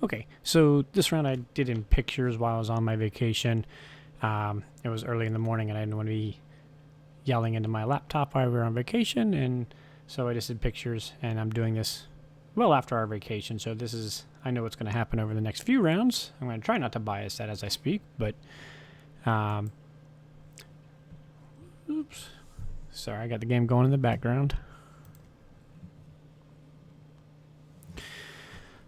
Okay, so this round I did in pictures while I was on my vacation. It was early in the morning and I didn't want to be yelling into my laptop while we were on vacation, and so I just did pictures, and I'm doing this well after our vacation, so this is, I know what's going to happen over the next few rounds. I'm going to try not to bias that as I speak, but oops, sorry, I got the game going in the background.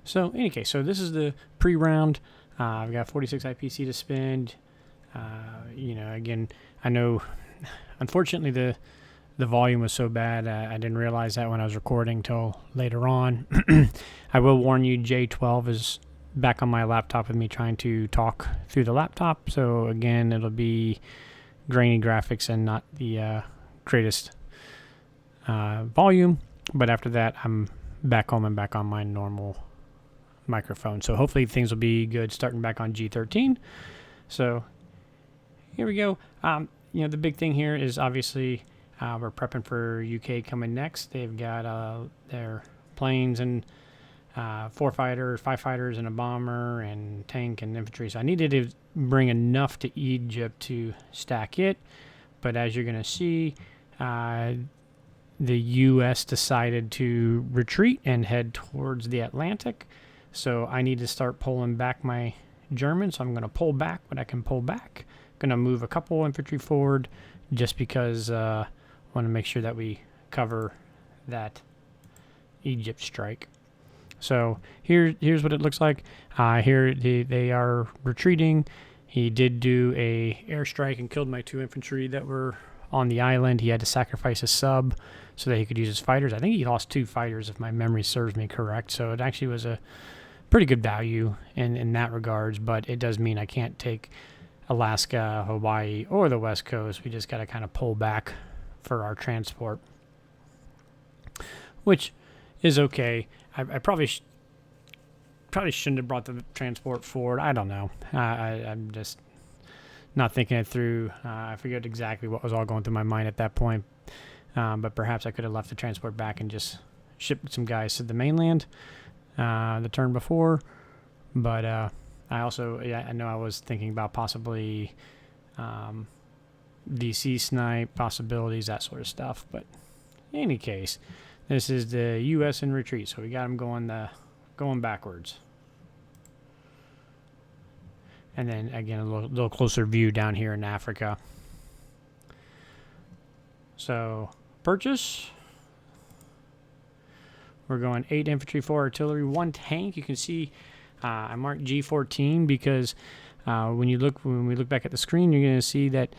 So in any case, so this is the pre-round. I've got 46 IPC to spend. Again, I know, unfortunately, the volume was so bad, I didn't realize that when I was recording till later on. I will warn you, J12 is back on my laptop with me trying to talk through the laptop. So again, it'll be grainy graphics and not the greatest volume. But after that, I'm back home and back on my normal microphone. So hopefully things will be good starting back on G13. So here we go. The big thing here is obviously we're prepping for UK coming next. They've got their planes and 4 fighters, 5 fighters, and a bomber, and tank and infantry. So I needed to bring enough to Egypt to stack it. But as you're going to see, the U.S. decided to retreat and head towards the Atlantic. So I need to start pulling back my German. So I'm going to pull back what I can pull back. Going to move a couple infantry forward just because I want to make sure that we cover that Egypt strike. So here's what it looks like. Here they are retreating. He did do a airstrike and killed my 2 infantry that were on the island. He had to sacrifice a sub so that he could use his fighters. I think he lost 2 fighters if my memory serves me correct. So it actually was a pretty good value in that regards, but it does mean I can't take Alaska, Hawaii, or the West Coast. We just got to kind of pull back for our transport, which is okay. I probably shouldn't have brought the transport forward. I don't know. I'm just not thinking it through. I forget exactly what was all going through my mind at that point, but perhaps I could have left the transport back and just shipped some guys to the mainland the turn before. But I know I was thinking about possibly DC snipe possibilities, that sort of stuff. But in any case, this is the U.S. in retreat, so we got them going backwards. And then again, a little closer view down here in Africa. So purchase. We're going 8 infantry, 4 artillery, 1 tank. You can see I marked G14 because when we look back at the screen, you're going to see that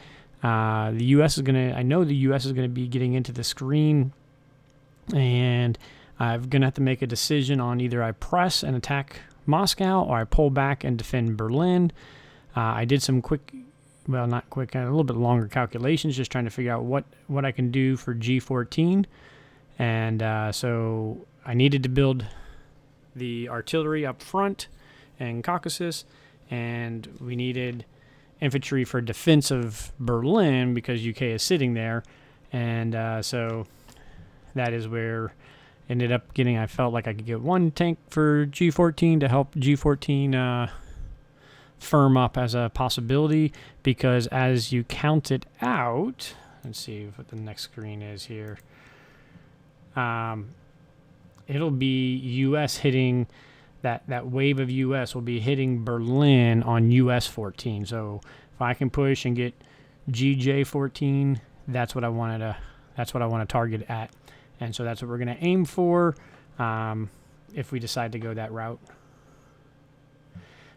the U.S. is going to. I know the U.S. is going to be getting into the screen, and I'm going to have to make a decision on either I press and attack Moscow or I pull back and defend Berlin. I did some a little bit longer calculations, just trying to figure out what I can do for G14, and so I needed to build the artillery up front and Caucasus, and we needed infantry for defense of Berlin because UK is sitting there, and so that is where ended up getting. I felt like I could get 1 tank for G14 to help G14 firm up as a possibility, because as you count it out, let's see what the next screen is here. It'll be U.S. hitting that wave of U.S. will be hitting Berlin on U.S. 14. So if I can push and get GJ 14, that's what I want to target at, and so that's what we're going to aim for if we decide to go that route.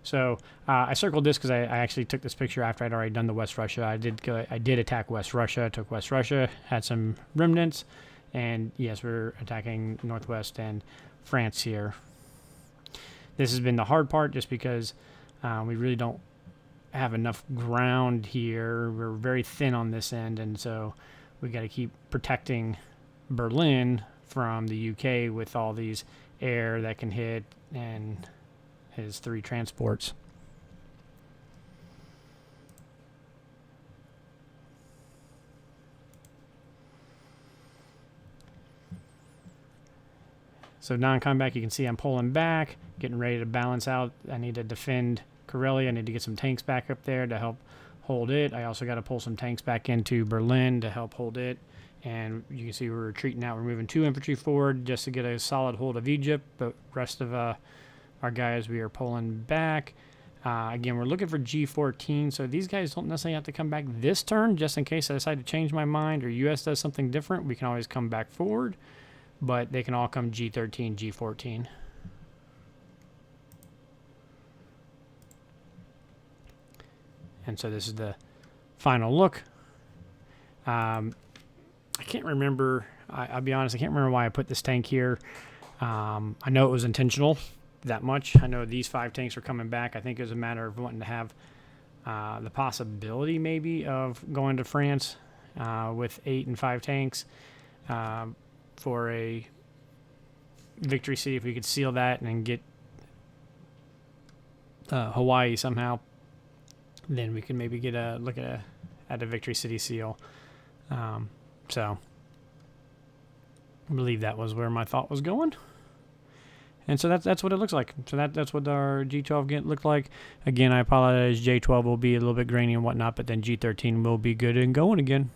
So I circled this because I actually took this picture after I'd already done the West Russia. I did attack West Russia, took West Russia, had some remnants. And yes, we're attacking Northwest and France here. This has been the hard part just because we really don't have enough ground here. We're very thin on this end, and so we got to keep protecting Berlin from the UK with all these air that can hit and his 3 transports. So non-combat, you can see I'm pulling back, getting ready to balance out. I need to defend Corellia. I need to get some tanks back up there to help hold it. I also got to pull some tanks back into Berlin to help hold it. And you can see we're retreating out. We're moving 2 infantry forward just to get a solid hold of Egypt. But rest of our guys, we are pulling back. Again, we're looking for G14. So these guys don't necessarily have to come back this turn. Just in case I decide to change my mind or US does something different, we can always come back forward. But they can all come G13, G14. And so this is the final look. I can't remember. I'll be honest, I can't remember why I put this tank here. I know it was intentional that much. I know these 5 tanks are coming back. I think it was a matter of wanting to have the possibility maybe of going to France with 8 and 5 tanks for a victory city. If we could seal that and then get Hawaii somehow, then we can maybe get a look at a victory city seal. So I believe that was where my thought was going. And so that's what it looks like. So that's what our G12 looked like. Again, I apologize. J12 will be a little bit grainy and whatnot, but then G13 will be good and going again.